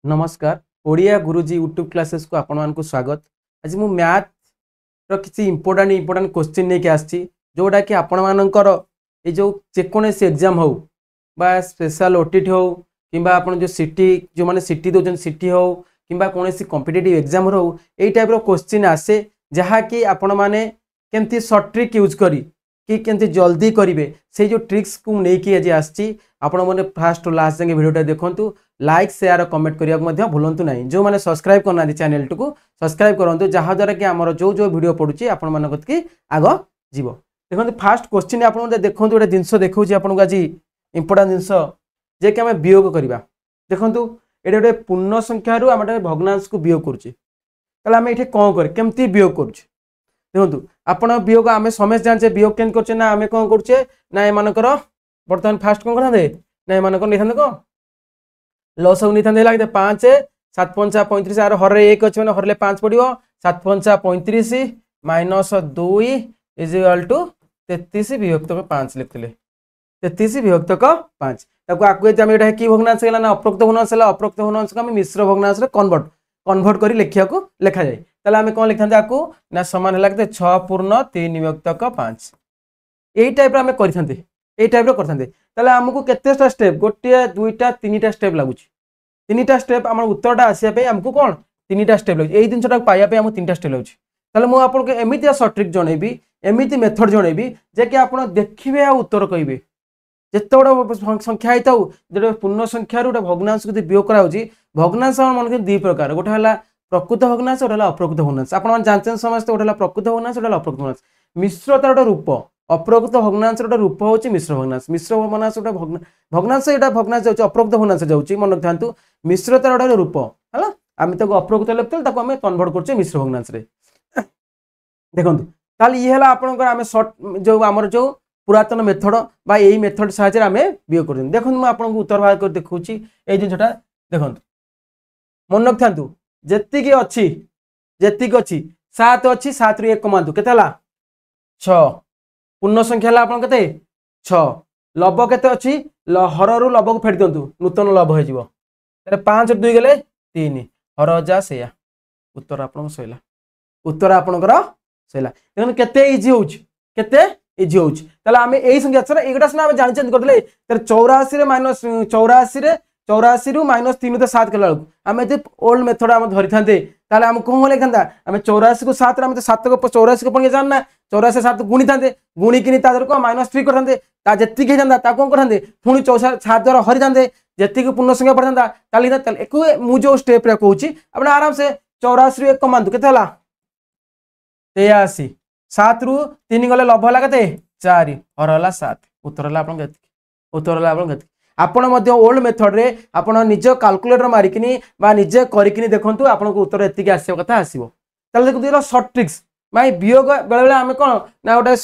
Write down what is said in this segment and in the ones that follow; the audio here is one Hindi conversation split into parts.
नमस्कार ओडिया गुरुजी यूट्यूब क्लासेस को आपण मानक स्वागत। आज मु मैथ रो किसी इंपोर्टेंट क्वेश्चन नहीं के आछि जोटा कि आपण मानकर ए जो जेकोसी एग्जाम हो बा स्पेशल ओटीटी हो किंबा आपण जो सिटी जो माने सिटी दोजन सिटी हो किंबा कोनोसी कॉम्पिटिटिव एग्जाम हो एई टाइप रो क्वेश्चन आसे जहा कि आपण माने केमती शॉर्ट ट्रिक यूज करी कि केमती जल्दी करिवे से जो ट्रिक्स को लेके आज आछि आपण माने फर्स्ट टू लास्ट जाके वीडियोटा देखंतु। लाइक शेयर कमेंट करने भूलु ना जो मैंने सब्सक्राइब करना चैनल को सब्सक्राइब करूँ जहाँद्वारा कि आम जो जो वीडियो पड़ुची आपण आग जीव देखो फास्ट क्वेश्चन आप देखो गोटे जिनस देखा आपको आज इंपोर्टां जिनस जे कि आम वियोग करवा देखो ये गोटे पूर्ण संख्यार आम भग्नांश को वियोग करें ये कौन करमती वियोग कर देखो आपण वियोग आम समस्त जानचे वियोग केन करचे ना आम कौन करचे ना एमानकर बर्तमान फास्ट कौन करते ना एमानकर नहीं कौन लस नहीं था 5 7 5 35 आर हर एक अच्छे मैंने हरले 5 पड़ो 7 5 35 माइनस 2 इज इक्वल टू 33 विभक्तक 5 लिखते 33 विभक्तक 5 आगे कि भग्नांश है ना अप्रोक्त भग्नांश है अप्रोक्त भग्नांश को मिश्र भग्नांश कन्वर्ट कर लिखा जाए ताले आम कौन लिखा आपको ना सामान है 6 पूर्ण 3 विभक्तक 5 यही टाइप आम करते आमको केतेटा स्टेप गोटे दुईटा 3टा स्टेप लगुच 3टा स्टेप आम उत्तरटा आसापे आमको कौन 3टा स्टेप लगे यही जिनटा पाइबा आम 3टा स्टेप लगे मुझे आपको एमती सर्ट ट्रिक जनइबी एमती मेथड जनइबी जे कि आप देखिए आ उत्तर कहे जिते बड़ा संख्या होता जो पूर्ण संख्यार गोटे भग्नांश को वियोग कराऊँगी भग्नांश मन के 2 प्रकार गोटे है प्रकृत भग्नांश गोटे अप्रकृत भग्नांश आप जानते समस्त गोटे प्रकृत भग्नांश गोटे अप्रकृत भग्नांश मिश्रतार गोटे रूप अप्रकृत भग्नांश गोटे रूप हूँ मिश्र भग्नांश गोटे भग्नांश यहाँ भग्नांश जाऊँगी अप्रकृत भग्नांश जाऊँगी मन रखा मिश्रतार गोटे रूप है आम अप्रकृत लिखते आम कन्वर्ट कर मिश्र भग्नांश देखो ये है आपंकर सर्ट जो आमर जो पुरातन मेथड बा यही मेथड साहाय्य आम वियोग कर देखो मुझे आपको उत्तर बाहर कर देखा ये जिनटा देखो मन रखा जी अच्छी 7 अच्छी 7 रु 1 कमातु के 6 पूर्ण संख्या है आप 6 लब के अच्छी हर रु लब को फेट दिंतु नूतन लब हो 5 2 गले 3 हर जा से उत्तर आप सैला उत्तर आपणकर सैला देखो केते इजी होते इजी होमें यही संख्या एगुटा सीना आम जानी करते 84 माइनस 84 रु माइनस 3 तो 7 कला आम ये ओल्ड मेथड आम धरी था आम कौन लिखा आम 84 को 7 आम 7 को 84 को पढ़े जानना 84 7 गुणी था गुणिकी को माइनस 3 करते जी होता कौन करते पुणी 7 द्वारा हरी था जी पूर्ण संख्या पढ़ता मुझे स्टेप कहूँ आप आराम से 84 रु 1 कमातु के 83 7 रु 3 गले लभ है 4 हर है 7 उत्तर है उत्तर है आपण ओल्ड मेथड रे आपण निज कैलकुलेटर मारिकिनी बा निजे करिकिनी देखंतु आपनको उत्तर एतिकी आसी कथा आसीबो ताले देखो शॉर्ट ट्रिक्स माय वियोग बेले बेले आमे कोन ना गोटे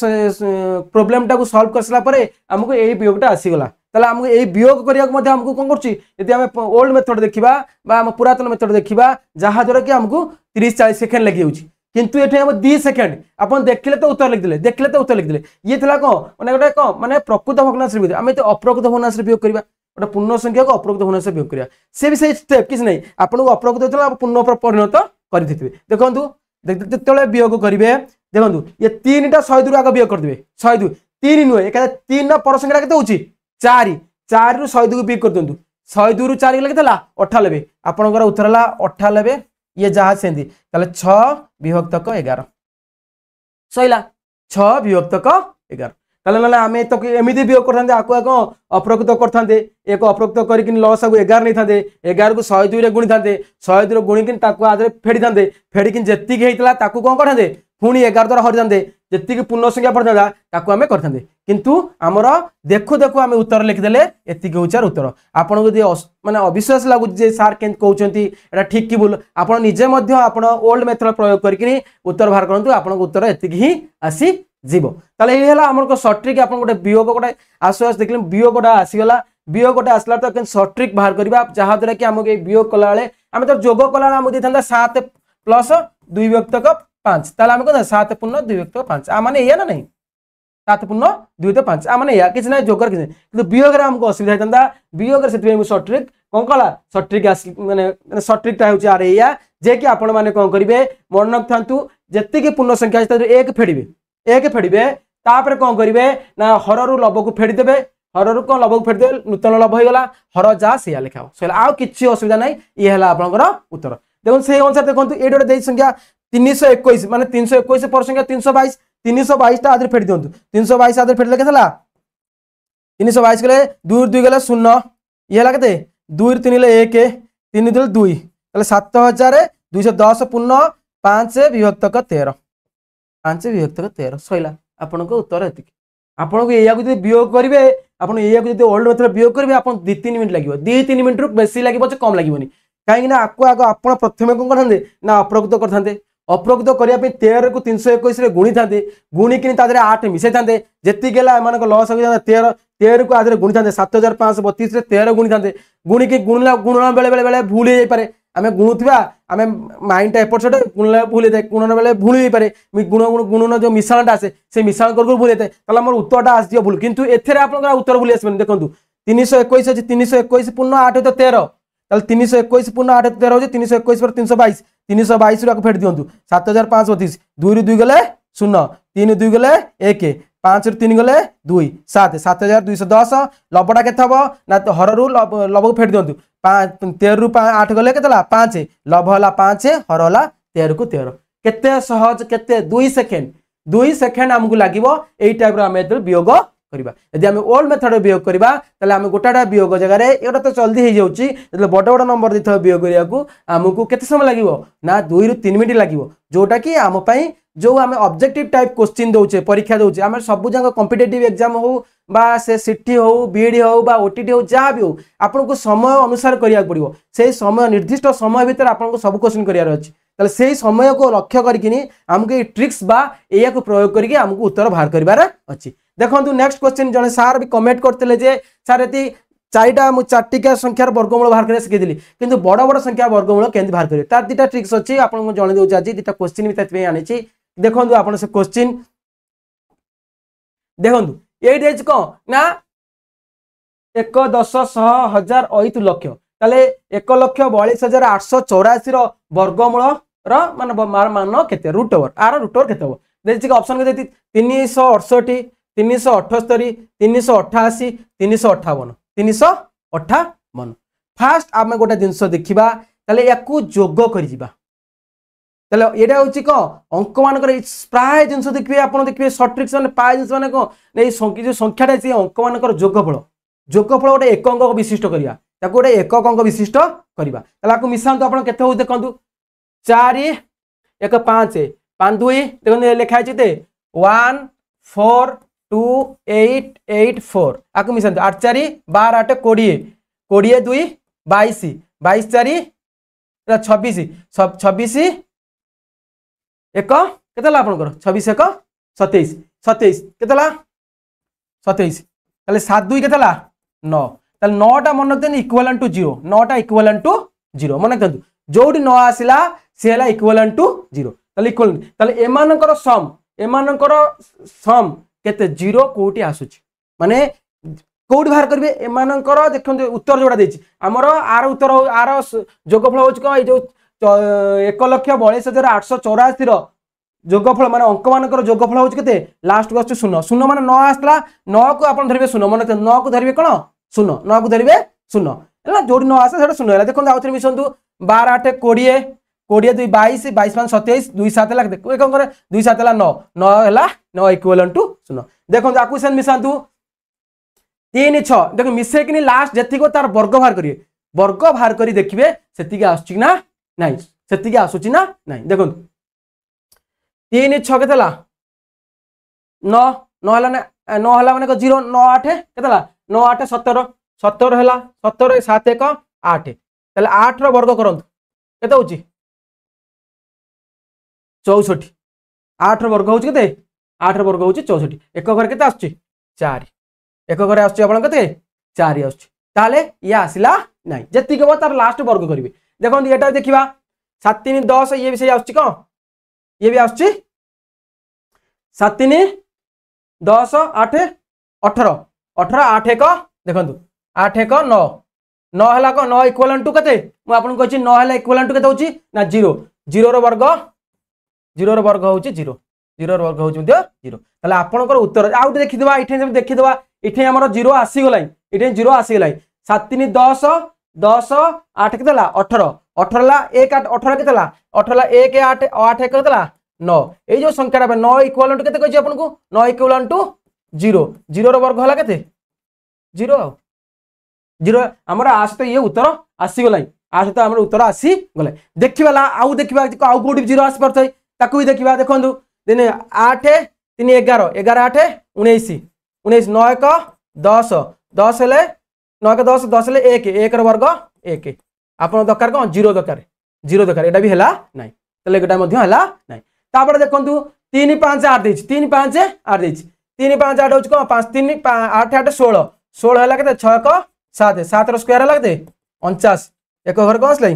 प्रॉब्लम टा को सॉल्व करसला परे हमको एही वियोगटा आसी गला ताले हमको एही वियोग करिया मध्ये हमको कोन करछि यदि हमें ओल्ड मेथड देखिबा बा हम पुरातन मेथड देखिबा जहा द्वारा कि हमको 30 40 सेकंड लागि होछि किंतु एठे हम 2 सेकंड अपन देखले तो उत्तर लिख देले ये थला को माने गोटे को माने प्रकृत भग्नांश रे आमे तो अप्रकृत भग्नांश रे वियोग करबा गोटे पूर्ण संख्या को अप्रकृत भग्नांश वियोग करिया से भी सही स्टेप किछ नहीं आपन अप्रकृत होतला पूर्ण परिणत करि दिथिबे देखंतु जेतेले वियोग करिवे देखंतु ये 3टा 100 रु आगे वियोग कर दिबे 100 3 नुए एका 3 रा पर संख्या केते होची 4 4 रु 100 को वियोग कर दियंतु 100 रु 4 केते ला 98 आपनकर उत्तर ला 98 ये जहाँ से 6 विभक्तक 11 सैला 6 विभक्तक 11 ताले आम तो एमती वियोग करते आपको अप्रकृत करते एक अप्रकृत कर लस आगे 11 नहीं था 11 को 102 गुणी था 102 गुणिकी आदि फेड़ी था फेड़िकी जी होता कौन करते पुणी 11 द्वारा हरी था जी पूर्ण संख्या पड़ता आम करते किंतु आमर देखु देखु आम उत्तर लिखिदे एति हूँ उत्तर आपको जब माने अविश्वास लगुच सार के कहते ठीक कि भूल आप निजे ओल्ड मेथड प्रयोग करके उत्तर बाहर करूँ आपको उत्तर एति ही आसी जीव ताले ये आम सर्ट ट्रिक आप गोटे वियोग गोटे आसु आस देखिए वियोग गोटा आसीगला वियोग गोटे आसला तो सर्ट ट्रिक बाहर करवा जहाँद्वारा कि आमको ये वियोग कला आम तो जोग कला आमको देता 7 प्लस 2 विभक्तक 5 ताले आम कह 7 पूर्ण 2 विभक्तक 5 आने या ना नहीं 7 पूर्ण 2 तो 5 आने या किसी ना जोगर किसी वियोग आमको असुविधा होता वियोग से सर्ट ट्रिक कौन कला सट्रिक माने सट्रिकटा होची आर एया जे कि आपण माने कोन करिवे मन रखथांतु जत्ते कि पूर्ण संख्या एक फेडिबे तापर कोन करिवे ना हररु लब को फेडी देबे हररु कोन लब को फेडी देबे नूतन लब होई गला हर जा सिया लिखाओ सैला आ किछि असुविधा नै ई हला आपनकर उत्तर देखो से अनुसार देखंतु एडो दे संख्या 321 माने 321 पर संख्या 322 ता आदर फेडी दियंतु 322 आदर फेडले केतला 322 गले 2 2 गले 0 ये हला केते 2 3 ले 1 3 2 2 तले 7210 पूर्ण 5 विभक्त 13 5 विभक्त 13 सैला आपनको उत्तर एति आपनको एया को जदि वियोग करिवे आपन एया को जदि ओल्ड मेथड वियोग करिवे आपन 2-3 मिनिट लागिवो 2-3 मिनिट रु बेसी लागिवो जे कम लागिवोनी काहे ना आको आगो आपन प्रथमे कोन करथांदे ना अप्रकृत करथांदे अप्रकृत करिया पे 13 को 321 रे गुणी थांदे गुणी किनि तादरे 8 मिसे थांदे जेति गेला मानक लॉस हो जाता 13 को आदरे गुणी थांदे 7532 रे 13 गुणी थांदे गुणी की गुणना बेले भूल हे पारे आमे गुणुथिबा आमे माइंड एपट सट गुणला भूल हे गुणना बेले भूल हे पारे गुणन जो मिश्रणटा आसे से मिश्रण कर भूल हेते तला हमर उत्तरटा आस दियो भूल किंतु एथरे आपनकर उत्तर भूल आसबेन देखंतु 321 अछि 321 पूर्ण 8 तो 13 ताल 321 पूर्ण 8 13 हो 321 पर 322 रु फेड दियंतु 7532 2 रु 2 गले 0 3 2 गले 1 5 रु 3 गले 2 7 7210 लबडा केते हबो ना तो हर रु लब को फेड दियंतु 13 रु 8 गले केतला 5 लब हला 5 हर हला 13 को 13 केते सहज केते 2 सेकेंड हमकु लागिवो एई टाइप रो हम एते वियोग करबा यदि हम ओल्ड मेथड वियोग करबा तले हम गोटाटा वियोग जगह रे एटा तो जल्दी हे जाउची जले बड़ नंबर दिथो वियोग करिया को हमकु केते समय लागिवो ना 2 रु 3 मिनिट लागिवो जोटा कि हम पई जो आम ऑब्जेक्टिव टाइप क्वेश्चन दौचे परीक्षा दौचे आम सब जगह कॉम्पिटिटिव एग्जाम हो बा से सिटी हो बीडी हो बा ओटीटी हो जहाँ भी हो आपको समय अनुसार करिया पड़ो से समय निर्दिष्ट समय भितर आपको सब क्वेश्चन करियार अछि ताले से समय को लक्ष्य करकिनी हमके ट्रिक्स बा एया को प्रयोग करके हमको उत्तर बाहर करिवार अछि देखंतु नेक्स्ट क्वेश्चन जने सार भी कमेंट करतेले जे सार एति चारिटा मु चारटिका संख्यार वर्गमूल बाहर करे सिखैदिली किंतु बड़ बड़ संख्या वर्गमूल केंति बाहर करिवे तार दिटा ट्रिक्स अछि आपन मु जणे दउ आज दिटा क्वेश्चन भी ततबे आनिछि देखंतु आपन से क्वेश्चन देखंतु एई डेज को ना 1 10 100 1000 8 लक्ष ताले 1,42,884 रो वर्गमूल रो मान केते root over R root over केते हो देछि ऑप्शन के देति 368 378 388 358 358 फास्ट आम गोटे जिनस देखा ताले याकू जोग कर ताले एटा होची को अंक मानकर प्राय जिनस देखिए आप देखिए सर्ट ट्रिक्स माने प्राय जिनस माने को नै जो संख्याटा से अंक मानकर जोगफल गोटे एक अंक विशिष्ट करिया ताको गोटे एकक अंक विशिष्ट करिवा ताले आकू मिसांतु आपण केते हो देखंतु 4 1 5 5 2 देखंतु लिखा छै ते 1 4 2 8 8 4 आकू मिसांतु 8 4 12 8 20 20 2 22 22 4 26 26 एक केतला आपनकर 26 1 27 27 केतला 27 ताले 7 2 केतला 9 ताले 9 टा मन रखते इक्विवेलेंट टू 0 9 टा इक्विवेलेंट टू 0 मन रखते जोडी 9 आसिला से हला इक्विवेलेंट टू 0 ताले इक्विवेलेंट ताले एमानकर सम केते 0 कोटी आसुची माने कोड बाहर करबे एमानकर देखंतु उत्तर जोडा देछि हमर आर उत्तर आर जोगफल होछ को ए जो 1,42,884 रो जोगफल माने अंक मानकर जोगफल होछ केते लास्ट को 0 0 माने 9 आसला 9 को आपण धरिबे 0 माने 9 को धरिबे कोन 0 9 को धरिबे 0 हला जोडी 9 आसे सेटा 0 हला देखंतु आउथरे मिसंतु 12 8 20 20 2 22 22 5 27 2 7 लाख देखो एकम करे 2 7 हला 9 9 हला 9 इक्विवेलेंट टू 0 देखंतु आकुशन मिसंतु 3 6 देखो मिसे कि लास्ट जेति को तार वर्ग बाहर करिवे वर्ग बाहर करी देखिबे सेति के आसुची ना नहीं सेति के आसुची ना नहीं देखो 3 6 केतला 9 9 हला 9 हला माने 0 9 8 केतला 9 8 17 17 हला 17 7 1 8 तले 8 रो वर्ग करंतु केते होची 64 8 रो वर्ग होची केते 8 रो वर्ग होची 64 एक घर केते आसुची 4 एक घरे आसुची आपण केते 4 आसुची ताले या आसिला नाही जति के तार लास्ट वर्ग करिवे देखो एटा देखिबा 7 3 10 ये भी सही आसुची को ये भी आसुची 7 3 10 8 18 18 8 1 देखंतु 8 1 9 9 है कौन 9 इक्वालेंट टू केते मु आपन कहछि 9 है इक्वालेंट टू केते होछि ना 0 0 रो वर्ग 0 रो वर्ग होछि 0 0 रो वर्ग होछि मध्य 0 ताले आपनकर उत्तर आउट देखि देबा इठे देखि देबा इठे हमर 0 आसी गलाई इठे 0 आसी गलाई 7 3 10 10 8 केतला 18 18 ला 1 8 18 केतला 18 ला 1 8 8 केतला 9 ए जो संख्याटा 9 इक्वालेंट केते कहछि आपन को 9 इक्वालेंट टू 0 0 रो वर्ग होला केते 0 0 हमर आस तो ये उत्तर आसी गलाई आस तो हमर उत्तर आसी गलाई देखिबाला आउ देखिबा आउ कोडी 0 आसी परथै ताकू भी देखिबा देखंदु दिने 8 3 11 11 8 19 19 9 1 10 10 ले 9 1 10 10 ले 1 1 रो वर्ग 1 आपन दरकार कोन 0 दरकार एटा भी हला नै तले एटा मध्ये हला नै तापर देखंतु 3 5 8 देछि 3 5 8 देछि 3 5 8 होछ कोन 5 3 8 8 16 16 हला केते 6 1 7 7 रो स्क्वायर हला केते 49 एक घर कोन आसलै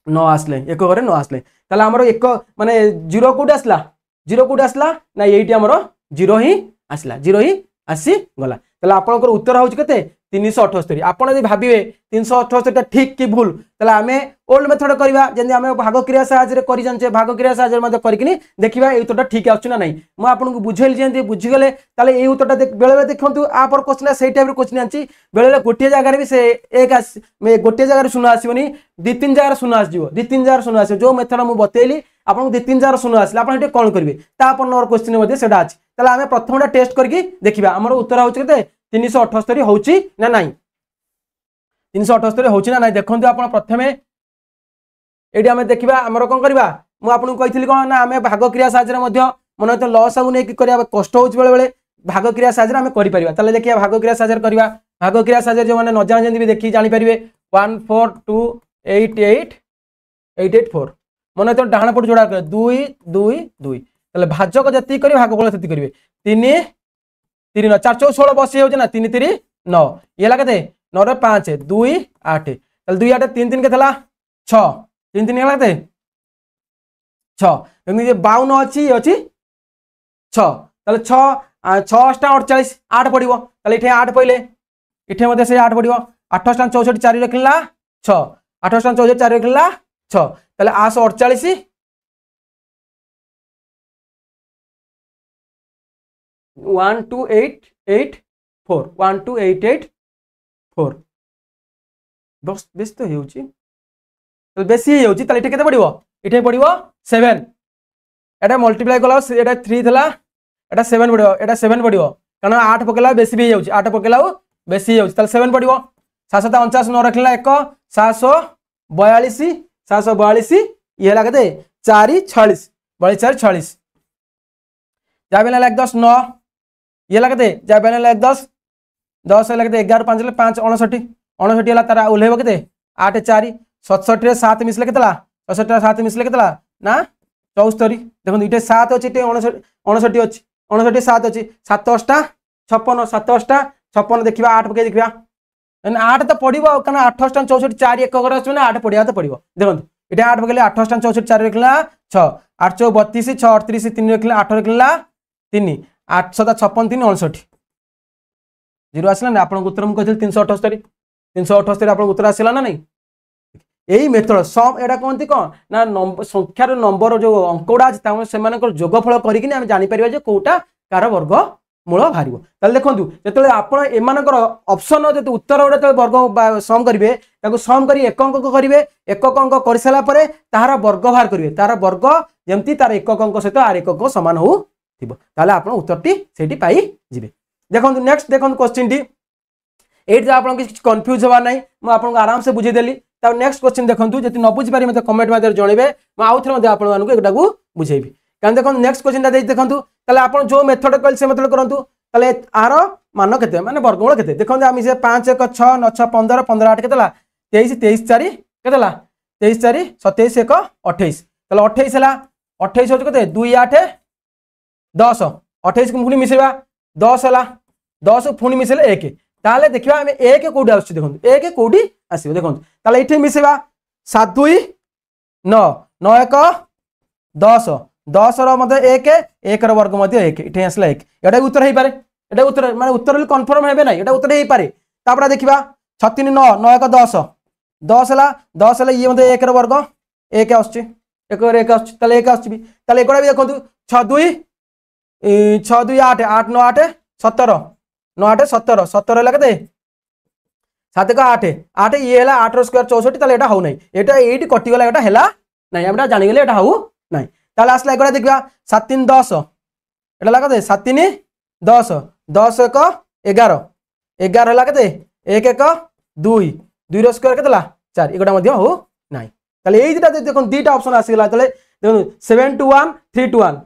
9 आसलै एक घरे 9 आसलै ताले हमरो एक माने 0 कोड आसला 0 कोड आसला ना एठी हमरो 0 ही आसला 0 ही आसी गला ताले आपनकर उत्तर होछ केते 378 आपण यदि भाबिबे 378 टा ठीक कि भूल ताले आमे ओल्ड मेथड करबा जेंदि आमे भाग क्रिया साहाय्य रे करि जानचे भाग क्रिया साहाय्य मध्ये करिकिनी देखिबा ए उत्तरटा ठीक आछुना नै म आपनको बुझेल जेंदि बुझि गले ताले ए उत्तरटा बेले बेले देखंतु आ पर क्वेश्चन सेही टाइप रे क्वेश्चन आंची बेले बेले गोटे जगह रे भी से एक मे गोटे जगह रे शून्य आसीबनी दि तीन जगह रे शून्य आसीबो दि तीन जगह रे शून्य आसीबो जो मेथड मु बतेली आपनको दि तीन जगह रे शून्य आसीला आपण एटे कोन करबे ता पर नंबर क्वेश्चन मध्ये सेडा अछि ताले आमे प्रथमटा टेस्ट करके देखिबा हमर उत्तर होछ केते 378 होउची ना नाही 378 होउची ना नाही देखंतु आपण प्रथमे एडी आमे देखिबा हमर कोन करबा मु आपन कहितली कोन ना आमे भाग क्रिया साहाय्य रे मध्ये मन तो लॉस आउ नै कि करिया कष्ट होउछ बेले बेले भाग क्रिया साहाय्य रे आमे करि परिबा ताले देखिया भाग क्रिया साहाय्य रे करबा भाग क्रिया साहाय्य जो माने न जान जेंदि भी देखि जानि परिबे 1428884 मन तो डाहण पट जोडा कर 2 2 2 ताले भाजक जति करि भाग बोल जति करिवे 3 3 9 4 4 16 बसी होछ ना 3 3 9 ये लागते 9 रे 5 2 8 ताले 2 8 3 3 के थला 6 3 3 लागते 6 एमि जे 52 अछि अछि 6 ताले 6 6 48 8 पडिबो ताले इथे 8 पहिले इथे मध्ये से 8 पडिबो 8 64 4 रखला 6 8 64 4 रखला 6 ताले 848 12884 12884 बस बेस तो हेउची तो बेसी हेउची ताले इथे केते पडिबो इथे पडिबो 7 एटा मल्टीप्लाई कला एटा 3 थला एटा 7 पडिबो एटा 7 पडिबो कारण 8 पकेला बेसी भी हेउची 8 पकेला बेसी हेउची ताले 7 पडिबो 749 न रखला 1 742 742 ये हला केते 4 46 44 46 जाबेला लाग 10 9 ये लगते जा बेले लाग 10 10 लगते 11 5 ले 5 59 59 हला तारा उलेबो केते 8 4 67 रे 7 मिसले केतला 67 रे 7 मिसले केतला ना 74 देखो इटे 7 अछि इटे 59 59 अछि 59 7 अछि 7 8 56 7 8 56 देखिबा 8 पके देखिबा एन 8 तो पडिबो कारण 8 8 64 4 1 कर अछि ना 8 पडिया तो पडिबो देखो इटे 8 पकेले 8 8 64 4 रखला 6 8 32 6 38 3 रखला 8 रखला 3 8 7 56 3 59 जीरो आसला ना आपन उत्तर मु कहथि 378 आपन उत्तर आसला ना नहीं एही मेथड सम एडा कोनती कोन ना संख्यार नंबर जो अंकड़ा अछि तामे सेमानकर जोगफल करिकिनी हम जानि परिबा जे कोटा कार वर्ग मूल बाहरिबो ताले देखंतु जेतले आपण एमानकर ऑप्शन जेते उत्तर ओडे वर्ग सम करिवे ताको सम करी एक अंक करिवे एक अंक करसला परे ताहार वर्ग बाहर करिवे तार वर्ग जेमति तार एक अंक सहित आर एक अंक समान हो थिबो ताले आपण उत्तरटी सेठी पाई जिवे देखंतु नेक्स्ट देखंतु क्वेश्चन टी एट जे आपण किछ कंफ्यूज होबा नै म आपण आराम से बुझे देली ता नेक्स्ट क्वेश्चन देखंतु जति न बुझि पारि मते कमेंट माध्यम जणेबे म आउ थरे मते आपण मानको एकटा को बुझेबी कान देखंतु नेक्स्ट क्वेश्चन ता दे देखंतु ताले आपण जो मेथड कल से मेथड करंतु ताले आर मान केते माने वर्गमूल केते देखंतु आमी से 5 1 6 9 6 15 15 8 केतला 23 23 4 केतला 23 4 27 1 28 ताले 28 हला 28 हो केते 2 8 10 28 को पुनी मिसेबा 10 हला 10 पुनी मिसेले 1 ताले देखिबा हम 1 कोडी आछि देखंतु 1 कोडी आसीबो देखंतु ताले इथे मिसेबा 7 2 9 9 1 10 10 रो मध्ये 1 1 रो वर्ग मध्ये 1 इथे आसला 1 एटा उत्तर हे पारे एटा उत्तर माने उत्तर कन्फर्म हेबे नै एटा उत्तर हे पारे तापरा देखिबा 6 3 9 9 1 10 10 है 10 है ये मतलब 1 वर्ग 1 आसुची 1 1 आसुची ताले 1 आसुची ताले एकोडा भी देखंतु 6 2 6 2 8 8 9 8 17 9 8 17 17 है केते 7 1 8 8 ये है 8 स्क्वायर 64 ताले एटा हो नै एटा 8 कटि गला एटा हैला नै हमरा जानि गेले एटा हो नै ताले आसला एकोडा देखबा 7 3 10 एटा लगा दे 7 3 10 10 1 11 11 है केते 1 1 2 2 रो स्क्वायर केतला 4 एकोडा मध्य हो नै ताले एई दिटा देखो दीटा ऑप्शन आसी गेला ताले देखो 7 2 1 3 2 1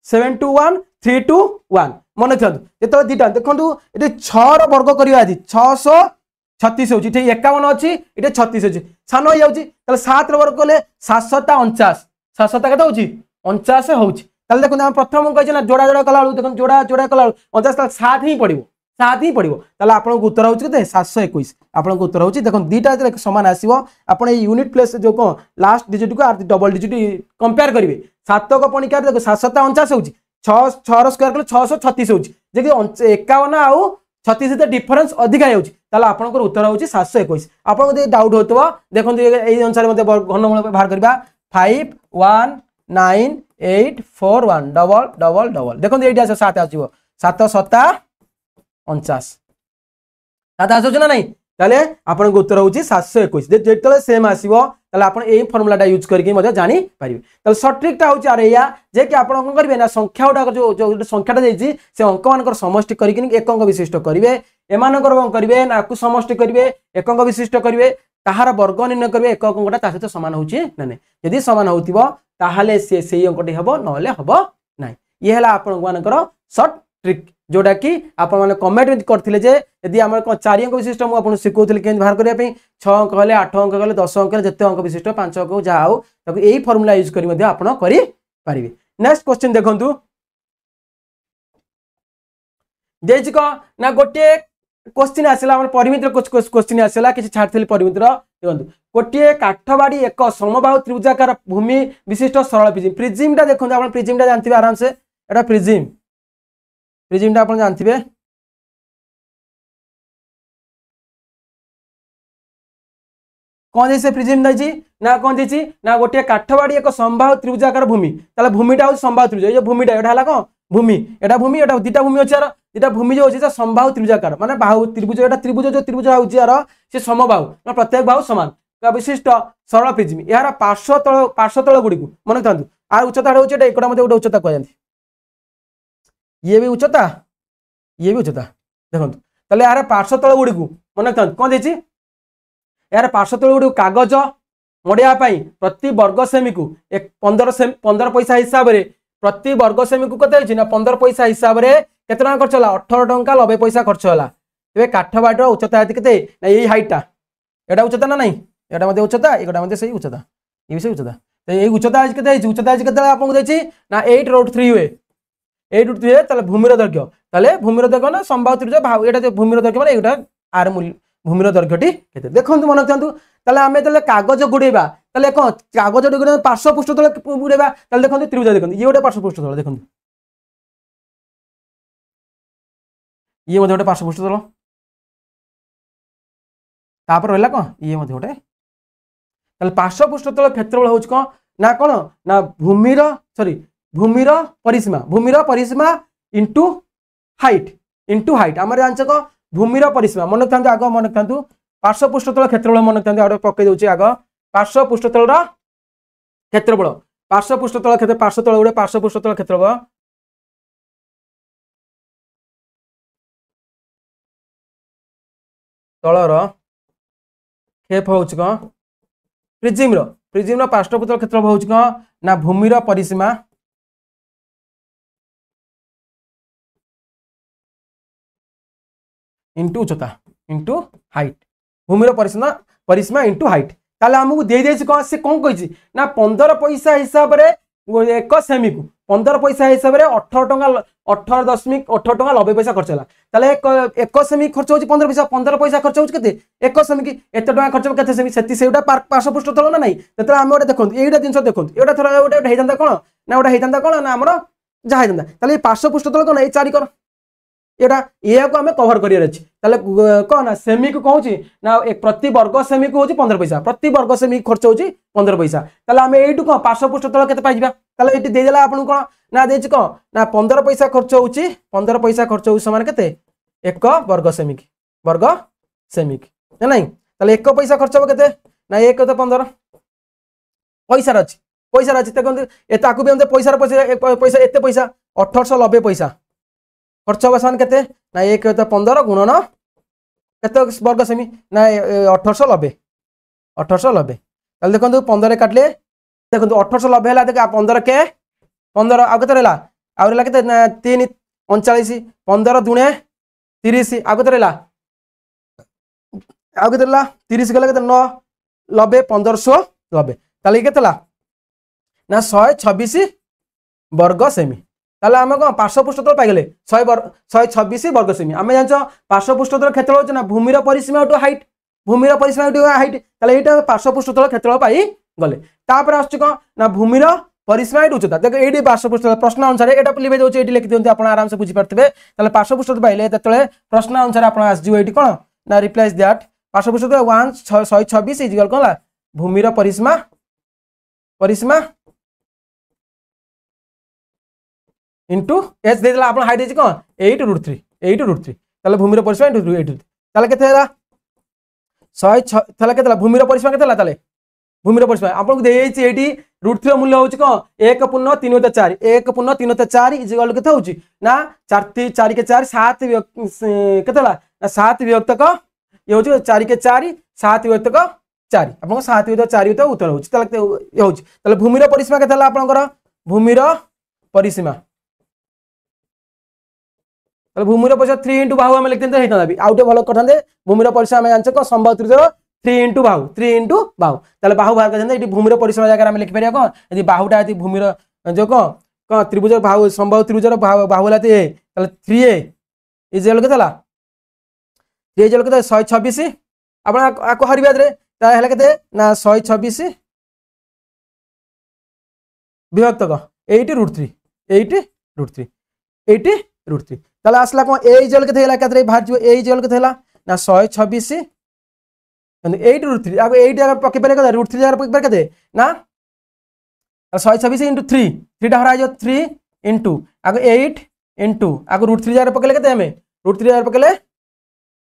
7 2 1 3 2 1 मन थंतु एतो दीटा देखंतु एटे 6 रो वर्ग करिवा आदि 636 होची ठीक 51 अछि एटे 36 होची सानो हो जाउची ताले 7 रो वर्ग कले 749 7 केते होची 49 होची ताले देखो हम प्रथम कहै ना जोड़ा जोड़ा कला देखो जोड़ा जोड़ा कला 49 ताले 7 ही पड़िबो 7 ही पड़िबो ताले आपन को उत्तर होची केते 721 आपन को उत्तर होची देखो दीटा समान आसीबो आपन ए यूनिट प्लेस जो को लास्ट डिजिट को आर डबल डिजिट कंपेयर करिवे 7 को पणिका देखो 749 होची 6 6 रो स्क्वायर कले 636 होची जे कि 51 आउ 36 ते डिफरेंस अधिक होची ताले आपन को उत्तर होची 721 आपन को डाउट होतबो देखो ए अनुसार मते घनमूल बाहर करबा 5 1 9 8 4 1 डबल डबल डबल देखो एटा 7 आसीबो 7 7 49 7 आसुछ ना नहीं ताले आपन को उत्तर होची 721 जेतले सेम आसीबो ताले आपन एई फार्मूलाटा यूज करके मते जानि पारिबे ताले शॉर्ट ट्रिकटा होची अरे या जे कि आपन कोन करबे ना संख्याटा जो संख्याटा देछि से अंक मानकर समष्टि करके एक अंक विशिष्ट करिवे एमानकर कोन करबे ना को समष्टि करिवे एक अंक विशिष्ट करिवे ताहार वर्ग निर्णय करिवे एक अंकटा ता सहित समान होची ना नहीं यदि समान होतिबो ताहाले से सेई अंकटी हबो नले हबो नाही ये हला आपन मानकर शॉर्ट ट्रिक जोटा कि आपण माने कमेंट करथिले जे यदि हमर 4 अंक विशिष्ट मु आपन सिखौथिले केन बाहर करिया पे 6 अंक हले 8 अंक हले 10 अंक जते अंक विशिष्ट 5 अंक जाओ ताको एई फार्मूला यूज करी मध्ये आपण करि पारिबे नेक्स्ट क्वेश्चन देखंतु देछि को ना गोटे क्वेश्चन आसला हमर परिमितर क्वेश्चन आसला किछि छाडथिले परिमितर देखंतु गोटे काठबाडी एक समबाहु त्रिभुजाकार भूमि विशिष्ट सरल प्रिज्म प्रिज्मटा देखंतु आपण प्रिज्मटा जानथिबे आराम से एटा प्रिज्म प्रिज्मटा आपण जानथिबे कोन जैसे प्रिज्म दैछि ना कोन दैछि ना गोटे काठबाडी एक समबाहु त्रिभुजाकार भूमि ताले भूमिटा हो समबाहु त्रिभुज ये भूमिटा एटा हला को भूमि एटा दीटा भूमि अछि यार दीटा भूमि जो अछि से समबाहु त्रिभुजाकार माने बाहु त्रिभुज एटा त्रिभुज जो त्रिभुज होछि यार से समबाहु ना प्रत्येक बाहु समान का विशिष्ट सरल प्रिज्म यार पार्श्व तळ गुडी को मन थांतु आर उच्चता होछि एटा एकोडा मध्ये उडा उच्चता को जानथि ये भी उच्चता देखंतु ताले यार पार्श्व तळ गुडी को मन थांतु कोन देछि यार पार्श्व तळ गुडी कागज मोडिया पई प्रति वर्ग सेमी को 15 पैसा हिसाब रे प्रति वर्ग सेमी को कते होछि ना 15 पैसा हिसाब रे केते टका खर्च होला 18 टका 90 पैसा खर्च होला एबे काठबाडीर उच्चता हेति केते ना एई हाइटटा एटा उच्चता ना नहीं एटा मध्ये उच्चता एकोटा मध्ये सही उच्चता ए विषय उच्चता तो एई उच्चता आज केते होछि उच्चता आज केते आपन को देछि ना 8√3 हुए 8√3 हुए ताले भूमिर दैर्घ्य ताले भूमिर दैर्घ्य ना संभाव त्रिभुज भाव एटा भूमिर दैर्घ्य माने एटा आर मूल्य भूमिर दैर्घ्यटी केते देखंतु मन रखंतु ताले आमे ताले कागज गुडेबा ताले कोन कागज गुडे पार्श्व पृष्ठ तल गुडेबा ताले देखंतु त्रिभुज देखंतु ये गोटे पार्श्व पृष्ठ तल देखंतु ये मध्ये गोटे पार्श्व पृष्ठ तल तापर रहला कोन ये मध्ये गोटे ताले पार्श्व पृष्ठ तल क्षेत्रफल होछ कोन ना भूमिर परिसीमा इनटू हाइट हमर जांच को भूमिर परिसीमा मन रखंतु आगो मन रखंतु पार्श्व पृष्ठतल क्षेत्रफल मन रखंतु आरो पक्के दोछि आगो पार्श्व पृष्ठतल रा क्षेत्रफल पार्श्व पृष्ठतल क्षेत्रफल तलर खेप होछि को प्रिज्म पार्श्व पृष्ठतल क्षेत्रफल होछि को ना भूमिर परिसीमा इंटू उच्चता इंटू हाइट भूमिर परिसीमा इंटू हाइट ताले हमकु दे देछि कोन से कोन कहिछि ना 15 पैसा हिसाब रे एक सेमी को 15 पैसा हिसाब रे 18.18 टका 90 पैसा खर्च होला ताले एक सेमी खर्च होछि 15 पैसा खर्च होछि केते एक सेमी की एत टका खर्च केते सेमी सेति सेउटा पार्श्व पृष्ठ तल ना नहीं तेतरा हम ओटा देखंतु एटा जिंस देखंतु एटा थरा ओटा हेइतंदा कोन ना ओटा हेइतंदा कोन ना हमरो जा हेइतंदा ताले पार्श्व पृष्ठ तल कोन ए चारि कर एटा ये को आम कभर कर कौन ना सेमी को कहूँ ना प्रति वर्ग सेमी को हूँ 15 पैसा प्रति वर्ग सेमी खर्च हो 15 पैसा आम यू कौन पार्श्वपृष्ठ तल के पाइबा ये देदेला आपको कौन ना दे कौन ना 15 पैसा खर्च हो 15 पैसा खर्च हो सामान के एक वर्ग सेमी ना नहीं एक पैसा खर्च हम के ना 1 तो 15 पैसा अच्छी देखते भी हम पैसा पैसा एत पैसा 1890 पैसा खर्च हम सामान के ना 1 तो 15 गुणन केत वर्ग सेमी ना 1890 देखो 15 काटिले देखो 1890 है 15 के 15 आउ के आउ रहा के 3 39 15 दुणे 30 आउ के आउ के 30 गला के 9 90 1590 ताले के ना 126 वर्ग सेमी ताले आम कौन पार्श्वपृष्ठ तल पाइगले 126 वर्ग सेमी आम जान पार्श्वपृष्ठ तल क्षेत्र हो भूमिर परिसीमा टू हाइट भूमिर परिसीमा टू हाइट ताले एटा पार्श्वपृष्ठ तल क्षेत्र पाई गले तापर आसुच कौन ना भूमिर परिसीमा उच्चता देखो ये पार्श्वपृष्ठ प्रश्न अनुसार ये लिखे जाऊँ ये लिखि दिखाते आप आराम से बुझीपारे पार्श्वपृष्ठ पाइले प्रश्न अनुसार आप आसो ये कौन ना रिप्लेस दैट पार्श्वपृष्ठ 126 इजिकल कौन भूमिर परिसीमा परिसीमा इंटू एच दे आप हाइट है कौन 8√3 भूमिर परिसीमा इंटू 8√3 के 100 भूमिर परिसीमा के भूमिर परिसीमा आपको देखिए √3 मूल्य हूँ कौन 1.3/4 1.3/4 इजिकल के हूँ ना 4 के 4 7 के 7 विभक्तक ये हूँ 4 के 4 7 विभक्तक 4 आप 7 विभक्त 4 विभक्त उत्तर हूँ भूमिर परिसीमा के आपंकर भूमिर परिसीमा भूमिर परिसीमा 3 इंटू बाहु आम लिखते होता भी आउटे भल करते भूमिर परिसीमा आम जान कौन संभव त्रिभुज 3 इंटू बाहु 3 इंटू बाहु ताले बाहु बाहर करते भूमिर परिसीमा जगह आम लिखिपर कौन यदि बाहुटा यदि भूमिर जो कौन कौन त्रिभुज बाहु संभव त्रिभुज बाहु है 3a इजिकल के 3 इजिकल के 126 आप हर ब्याज के ना 126 विभक्तक 8√3 ताले आसला कौन ए इजिकल के बाहर जो ए इजिकल के ना 126 8√3 आगे 8 जगह पके पारे √3 जगह पके पारे ना 126 इंटू 3 3 हरा जो 3 इंटू आगे 8 इंटू आगे √3 जगह पकेले के हमें √3 जगह पकेले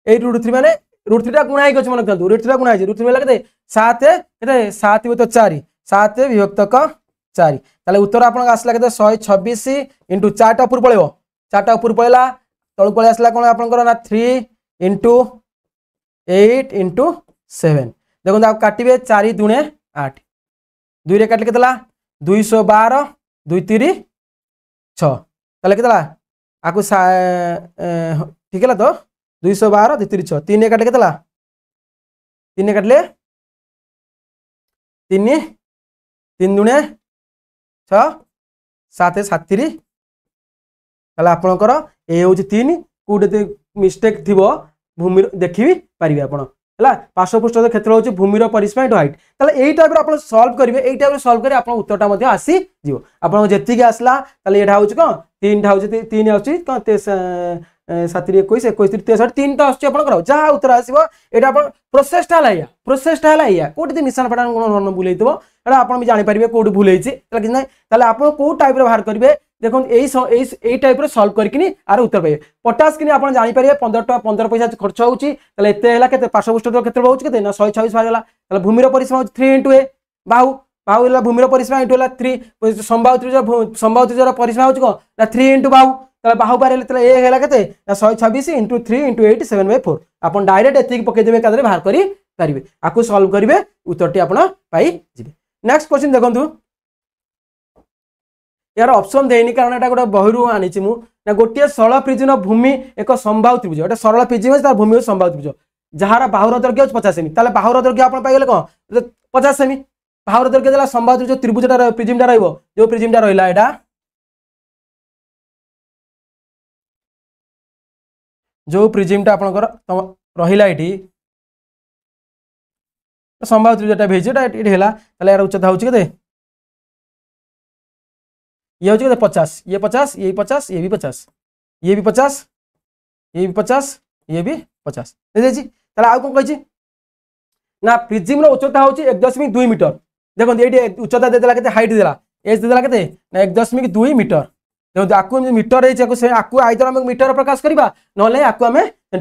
8√3 माने √3 टा गुणा है मन रखु √3 टा गुणा है √3 वाला के 7 के 7 तो 4 7 विभक्तक 4 ताले उत्तर आपन आसला के 126 इंटू 4 टा ऊपर पळेबो 4 टा ऊपर पळेला तळ पळे आसला कोन आपनकर ना 3 इंटू 8 इंटू 7 देखो आप काटिबे 4 दुणे 8 2 रे काटले केतला 212 2 3 6 ताले केतला आकु ठीक है तो 212 2 3 6 3 रे काटले केतला 3 रे काटले 3 3 दुणे 6 7 7 3 ताले आपनकर ए होची 3 कोडे मिस्टेक थिबो भूमि देखि पारिबे आपण है पार्श्वपृष्ठ क्षेत्र हूँ भूमिर परिसीमा इंटू हाइट ताले एई टाइप रो आपण सॉल्व करिवे एई टाइप रो सॉल्व करी आपण उत्तरटा मध्ये आसी जिवो आपण जेतिके आसला ताले एटा होची कोन 3 टा होची 3 आसी कोन 7 21 21 63 3 टा आसी आपण करो जहा उत्तर आसीबो एटा आपण प्रोसेसटा हला या कोठी मिशन पटान कोन भूलैतबो एटा आपण भी जानि परिबे कोठी भूलैछि ताले कि नै ताले आपण को टाइप रो बाहर करिवे देखो यही टाइप सॉल्व करके आर उत्तर पाइबे 50 कि आप जापर 15 पैसा खर्च होती पार्श्वपृष्ठ क्षेत्र होती ना 126 बाहर भूमिर परिसीमा 3 इंटू ए बाहु बाहु भूमिर परिसीमा इंटू 3 संभाव त्रिभुज परिसीमा हो कौन ना 3 इंटू बाहु बाहु बाहर ए है के 126 इंटू 3 इंटू 8 7/4 आप डायरेक्ट एति पकईदेवे एकादे बाहर करेंगे आपको सॉल्व करेंगे उत्तर टी आपजी। नेक्स्ट क्वेश्चन देखो यार ऑप्शन देनी कारण एटा गोटे बहिरू आनी ना गोटे सरल प्रिज्म भूमि एक संभाव त्रिभुज एटा सरल प्रिज्म तार भूमि संभाव त्रिभुज जार बाहुर दैर्घ्य 50 सेमी ताले बाहुर दैर्घ्य आप पाइले कौन 50 सेमी बाहुर दैर्घ्य देला संभाव त्रिभुज त्रिभुजटा प्रिज्मटा रहइबो जो प्रिज्मटा रहिला एटा जो प्रिज्मटा आपनकर रहिला एठी संभाव त्रिभुजटा भेजिटा एठी हैला ताले यार उच्चता होची केते ये होची 50 ये 50 ये 50 ये भी 50 ये भी 50 ये भी 50 ये भी 50 देखिए ताले आउ कोन कहिछि ना प्रिज्म रो उच्चता होछि 1.2 मीटर देखो ये उच्चता देदेला केते हाइट देला एच देदेला केते ना 1.2 मीटर देखो आकु मीटर है से आकु आइदर हम मीटर प्रकाश करबा नले आकु हम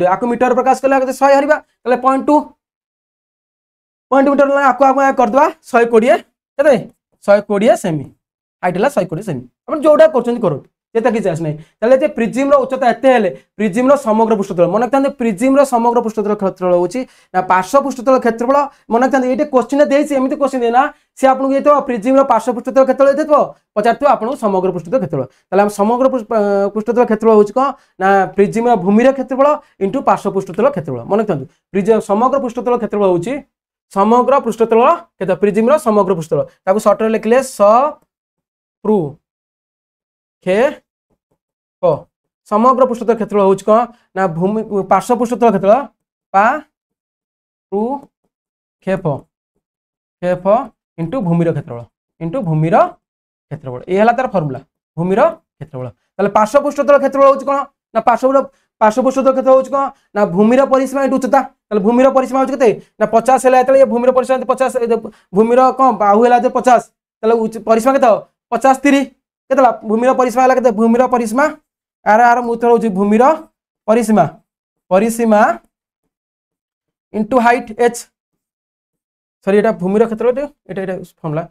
आकु मीटर प्रकाश करला केते 100 हरिबा तले 0.2 मीटर आकु आकु कर दबा 120 केते 120 सेमी हाइट हला 120 सेमी अपन जोडा करछन करो एता कि चास नै तले जे प्रिज्म रो उच्चता एते हेले प्रिज्म रो समग्र पृष्ठतल मन रखते प्रिज्म रो समग्र पृष्ठतल क्षेत्रफल होची ना पार्श्व पृष्ठतल क्षेत्रफल मन रखते एटे क्वेश्चन देछि एमिति क्वेश्चन देना से आपन के प्रिज्म रो पार्श्व पृष्ठतल क्षेत्रफल देथबो पचारथो आपन समग्र पृष्ठतल क्षेत्रफल तले हम समग्र पृष्ठतल क्षेत्रफल होची को ना प्रिज्म रो भूमि रो क्षेत्रफल इनटू पार्श्व पृष्ठतल क्षेत्रफल मन रखते प्रिज्म समग्र पृष्ठतल क्षेत्रफल होची समग्र पृष्ठतल केते प्रिज्म रो समग्र पृष्ठतल ताको शॉर्ट रे लिखले स प्रू खे प समग्र पृष्ठतल क्षेत्रफल होच को ना भूमि पार्श्व पृष्ठतल क्षेत्रफल पा प्रू खेप इनटू भूमिर क्षेत्रफल इनटू भूमिर क्षेत्रफल ए हला तार फार्मूला भूमिर क्षेत्रफल ताले पार्श्व पृष्ठतल क्षेत्रफल होच कोन ना पार्श्व पृष्ठतल क्षेत्रफल होच कोन ना भूमिर परिसीमा इनटू उच्चता ताले भूमिर परिसीमा होच केते ना 50 हला ताले ये भूमिर परिसीमा 50 भूमिर कोन बाहु हला 50 ताले परिसीमा केते 50 30 केतला भूमिर परिसीमा हला केते भूमिर परिसीमा आर आर उत्तर होची भूमिर परिसीमा परिसीमा इनटू हाइट h सॉरी एटा भूमिर क्षेत्रफल एटा फॉर्मूला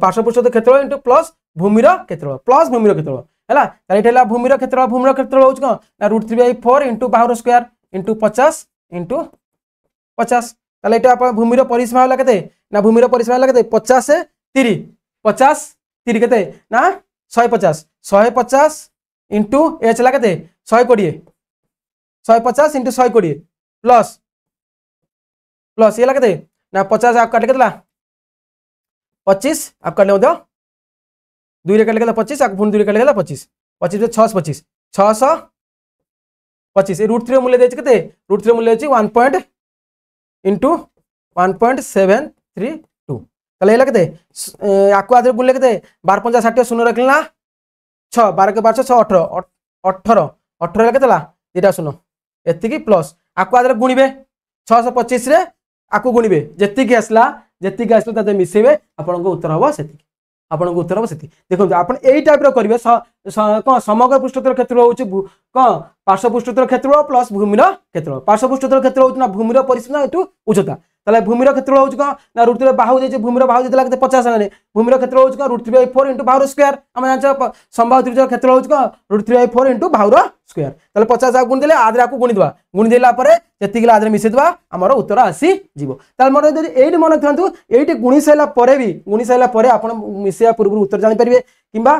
पार्श्व पृष्ठतल क्षेत्रफल इनटू प्लस भूमिर क्षेत्रफल प्लस भूमिर क्षेत्रफल हैला ताले एटा भूमिर क्षेत्रफल होच को ना √3/4 इनटू बाहुर स्क्वायर इनटू 50 इनटू 50 ताले एटा अपन भूमिर परिसीमा हला केते ना भूमिर परिसीमा हला केते 50 से 30 50 30 केते ना 150 इंटू एच ला केते 120 150 इंटू 120 प्लस प्लस ये ला केते ना 50 आप काट केतला 25 आप काट ले 2 रे काट केला 25 आप पुन 2 रे काट केला 25 25 से 625 625 ए √3 मूल्य देछि केते √3 मूल्य देछि 1 इंटू 1.732 तले एला केते आकु आदर बुले केते 12 50 60 शून्य रखलना 6 12 के 12 6 18 18 केतला एटा सुनो एति की प्लस आकु आदर गुणिबे 625 रे आकु गुणिबे जेति की आसला ताते मिसेबे आपन को उत्तर हबो सेति आपन को उत्तर हबो सेति देखो आपन एई टाइप रो करबे कोन समग्र पृष्ठतल क्षेत्रफल होची कोन पार्श्व पृष्ठतल क्षेत्रफल प्लस भूमिर क्षेत्रफल पार्श्व पृष्ठतल क्षेत्रफल होची ना भूमिर परिसीमा इनटू उच्चता ताले भूमिर क्षेत्रफल होची कोन ना √3 बाहु देजे भूमिर बाहु देला केते 50 ने भूमिर क्षेत्रफल होची कोन √3/4 इनटू बाहुर स्क्वायर हम जान संभाव्य त्रिज्या क्षेत्रफल होची कोन √3/4 इनटू बाहुर स्क्वायर ताले 50 आ गुण देले आदरे आकु गुणी दवा गुणी देला परे जति गेला आदरे मिसे दवा हमर उत्तर आसी जीवो ताले मन जदि एइटी मन थंतु एइटी गुणी सैला परे आपण मिसेया पूर्व उत्तर जानि परिबे किबा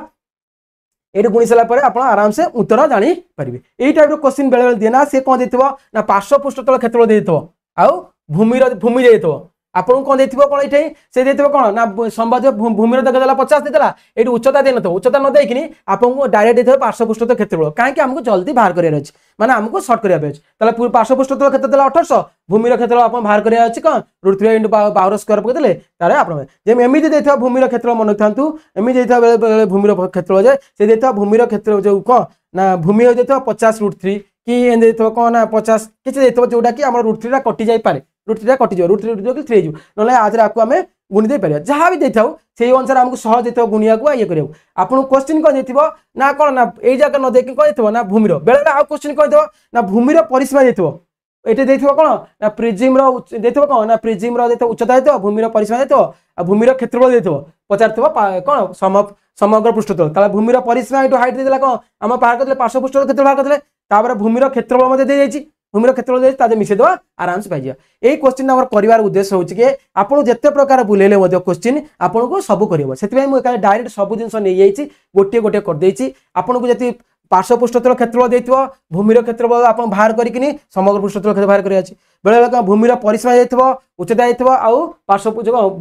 एइटी गुणी सैला परे आपण आराम से उत्तर जानि परिबे एइ टाइप रो क्वेश्चन बेले बेले देना से कोन देथिबो ना पार्श्व पृष्ठतल क्षेत्रफल देथिबो आउ भूमि देथिबो आपन कोन देथिबो कोन एठै से देथिबो कोन ना संभाव्य भूमिर देख देला 50 देला एठी उच्चता दे नथो उच्चता न देखिनी आपन को डायरेक्ट देथिबो पार्श्व पृष्ठतल क्षेत्रफल काहे कि हमको जल्दी बाहर करिया अछि माने हमको शॉर्ट करिया अछि तले पार्श्व पृष्ठतल क्षेत्रफल देला 1800 भूमिर क्षेत्रफल आपन बाहर करिया अछि कोन √3 इनटू बाहुर स्क्वायर पके देले तारे आपन जे एमिति देथिबो भूमिर क्षेत्रफल मन थांतु एमिति देथिबो भूमिर क्षेत्रफल जे से देथिबो भूमिर क्षेत्रफल जो को ना भूमि देथिबो 50 √3 कि एन देथिबो कोन ना 50 किछ देथिबो जोडा कि हमर √3 रा कटि जाई पारे √3 कटि जाय √3 3 जो नले आजरे आकु हमें गुणी दे परिया जहां भी देथाउ सेही अनुसार हमको सहज देथाउ गुणिया को ये करियो आपन क्वेश्चन को देथिबो ना कोन ना एई जगह न देखि को देथिबो ना भूमिर बेले आ क्वेश्चन को देथिबो ना भूमिर परिसीमा देथिबो एटे देथिबो कोन ना प्रिज्म रो देथिबो कोन ना प्रिज्म रो देथिबो उच्चता देथिबो भूमिर परिसीमा देथिबो आ भूमिर क्षेत्रफल देथिबो पचारथिबो कोन समग्र पृष्ठतल ताला भूमिर परिसीमा इनटू हाइट देला कोन हम बाहर करले पार्श्व पृष्ठतल क्षेत्रफल बाहर करले तापर भूमिर क्षेत्रफल मध्ये दे जायछि भूमिर क्षेत्रफल दे तादे मिसे दवा आराम से पाइजिया एई क्वेश्चन हमर करिवार उद्देश्य होछि कि आपन जत्ते प्रकार बुलेले मध्ये क्वेश्चन आपन को सब करिवो सेति मु डायरेक्ट सब जिंस नै जायछि गोटे गोटे कर देछि आपन को जति पार्श्व पृष्ठतल क्षेत्रफल देथिबो भूमिर क्षेत्रफल आपन बाहर करिकिनी समग्र पृष्ठतल क्षेत्रफल बाहर करिया अछि बेले बेले भूमिर परिसीमा देथिबो उच्चता देथिबो आउ पार्श्व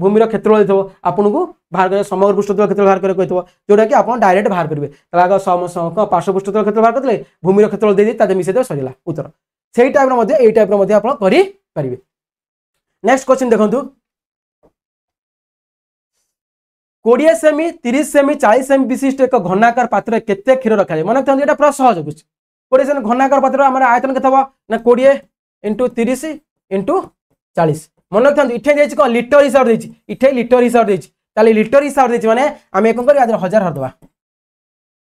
भूमिर क्षेत्रफल देथिबो आपन को बाहर कर समग्र पृष्ठतल क्षेत्रफल बाहर करे कहितबो जोडा कि आपन डायरेक्ट बाहर करबे तलागा पार्श्व पृष्ठतल क्षेत्रफल बाहर करले भूमिर क्षेत्रफल दे तादे मिसे दे सरिला उत्तर सेही टाइप रो मध्ये एई टाइप रो मध्ये आपण करि परिबे नेक्स्ट क्वेश्चन देखंतु 20 सेमी 30 सेमी 40 सेमी विशिष्ट एक घनाकार पात्र केते क्षीर रखा जाय मन थांती एटा पूरा सहज क्वेश्चन 20 सेमी घनाकार पात्र आम आयतन के ना 20 इंटू 30 इंटू 40 मन रखता इटे कौन लिटर हिसाब से इटे लिटर हिसाब से लिटर हिसाब से मैंने आम कौन कर 1000 हरदे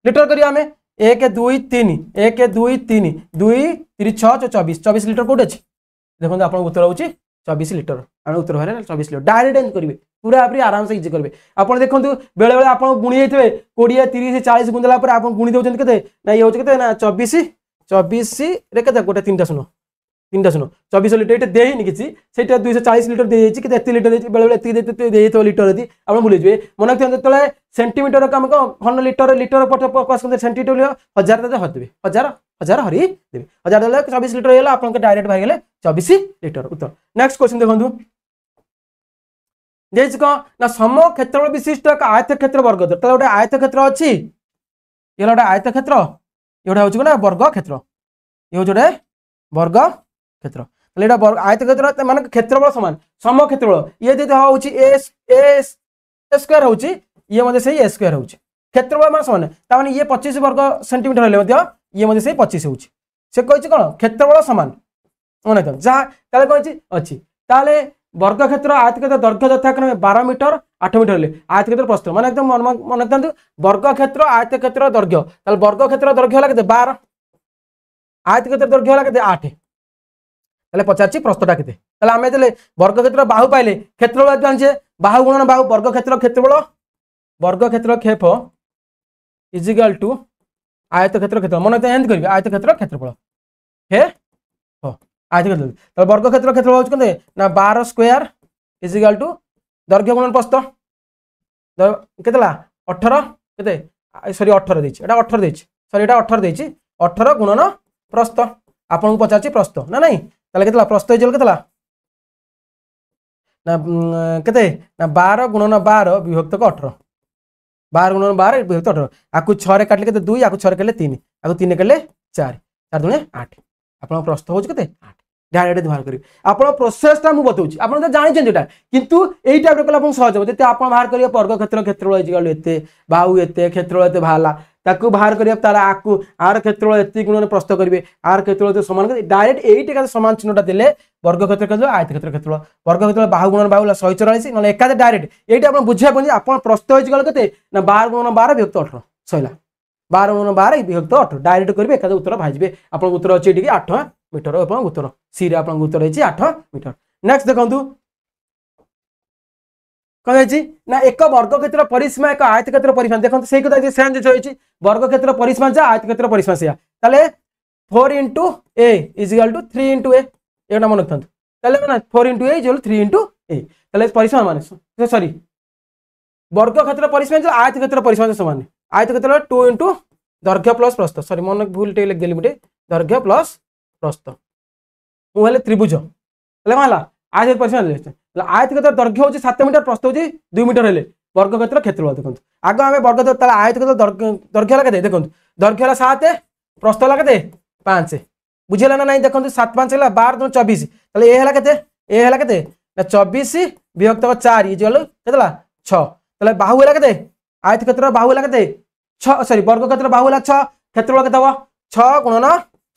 लिटर करिए आम 1 2 3 1 2 3 2 3 6 24 24 लिटर कौट अच्छे देखो आप उत्तर हूँ 24 लिटर आम उत्तर बाहर 24 लिटर डायरेक्ट एंड करेंगे पूरा आप आराम से इजी करेंगे आप देखो बेले बेले आप गुणी थे 20 30 40 गुणदेला आप गुणी दौरान के ना ये हूँ ना 24 24 के गोटे 3टा शून्य 24 लिटर ये देनी किसी से 240 लिटर दे लिटर बेले बेले लिटर यदि आप भूल जाए मन रखते जो सेंटीमीटर कम घन लिटर लिटर सेंटीमीटर 1000 हरदे 1000 हरी देवे 1000 देले 24 लिटर है आप डायरेक्ट बाहर गले 24 लिटर उत्तर नेक्स्ट क्वेश्चन देखो जैसे कौन ना सम क्षेत्र विशिष्ट एक आयत क्षेत्र वर्ग गोटे आयत क्षेत्र अच्छी ये गोटे आयत क्षेत्र ये हूँ ना वर्ग क्षेत्र ये हूँ गोटे वर्ग क्षेत्र आयत क्षेत्र मान क्षेत्रफल सामान सम क्षेत्रफल ये जो हूँ ए स्क्वायर हूँ ये मध्य से ए स्क्वायर हूँ क्षेत्रफल मान सामान ताने ये 25 वर्ग सेंटीमीटर हेल्ले ये मध्य से 25 हूँ से कही कौन क्षेत्रफल सामान मन जहाँ कही अच्छी वर्ग क्षेत्र आयत क्षेत्र दैर्घ्य यथाक्रमे 12 मीटर 8 मीटर हेल्ले आयत क्षेत्र प्रस्थ मैंने एकदम मन रखता वर्ग क्षेत्र आयत क्षेत्र दैर्घ्य वर्ग क्षेत्र दैर्घ्य है 12 आयत क्षेत्र दैर्घ्य है 8 पचार प्रस्थटा के आम वर्ग क्षेत्र बाहु पाइले क्षेत्रफल जाने बाहु गुणन बाहु वर्ग क्षेत्र क्षेत्रफल वर्ग क्षेत्र क्षेप इजिकल टू आयत क्षेत्र क्षेत्र मन एंड करेंगे आयत क्षेत्र क्षेत्रफल हे आयत क्षेत्र वर्ग क्षेत्र क्षेत्रफल हूँ ना 12 स्क्वायर इजिकल टू दैर्घ्य गुणन प्रस्थ के 18 के सरी 18 देछि एटा 18 देछि सरी एटा 18 देछि 18 गुणन प्रस्थ आपन को पचार प्रस्थ ना नहीं के प्रस्थ हो के ना 12 गुणन 12 विभक्त को 18 12 गुणन 12 विभक्त 18 आपको 6 रे काटले 2 आपको 6 रे काटले 3 आपको 3 काटले 4 4 दुणे 8 आपन प्रस्थ हो 8 डायरेक्ट बाहर करेंगे आप प्रोसेसटा मुझे बताऊँ आप तो जानते किंतु यही टाइप कले सहज हम जैसे आप बाहर करेंगे वर्ग क्षेत्र क्षेत्रफल एत बाहु एत क्षेत्रफल एत बाहर ताकू बाहर करेंगे आकु आर क्षेत्रफल एत गुण प्रस्थ करेंगे आर क्षेत्रफल सामान डायरेक्ट यही सामान चिन्हटा देले वर्ग क्षेत्र क्षेत्र आयत क्षेत्र क्षेत्रफल वर्ग क्षेत्र बाहु गुण बाहु 144 ना एका डायरेक्ट यही आप बुझा पड़े आप प्रस्थ हो के ना 12 गुण 12 विभक्त 18 सैला 12 गुण 12 विभक्त 18 डायरेक्ट करेंगे एका उत्तर भाजबे आप उत्तर अच्छे 8 मीटर उत्तर सी रे उत्तर है 8 मीटर नेक्स्ट देखो कौन ना एक वर्ग क्षेत्र परिसीमा एक आयत क्षेत्र परिसीमा देखो से कथा सेम जिस वर्ग क्षेत्र परिसीमा जा आयत क्षेत्र परिसीमा से 4 into a is equal to 3 into a ये मन रखता 4 into a is equal 3 into a परिसीमा मान सॉरी वर्ग क्षेत्र परिसीमा आयत क्षेत्र परिसीमा सामान आयत क्षेत्र 2 इंटू दैर्घ्य प्लस प्रस्थ सॉरी मन भूल टे लिख देली मुझे दैर्घ्य प्लस प्रस्थ मुझे त्रिभुज आयत परिसीमा आयत क्षेत्र दैर्घ्य हूँ 7 मीटर प्रस्थ हूँ 2 मीटर हेल्ले वर्ग क्षेत्र क्षेत्रफल देखो आग आम वर्ग क्षेत्र आयत क्षेत्र दैर्घ्य है देखो दैर्घ्य है 7 प्रस्थ है 5 बुझेगा ना नहीं देखो 7 5 है 12 2 24 ए है 24 विभक्त 4 इजिकल के 6 बाहु है आयत क्षेत्र बाहु है 6 सॉरी वर्ग क्षेत्र बाहु है 6 क्षेत्रफल के 6 गुणन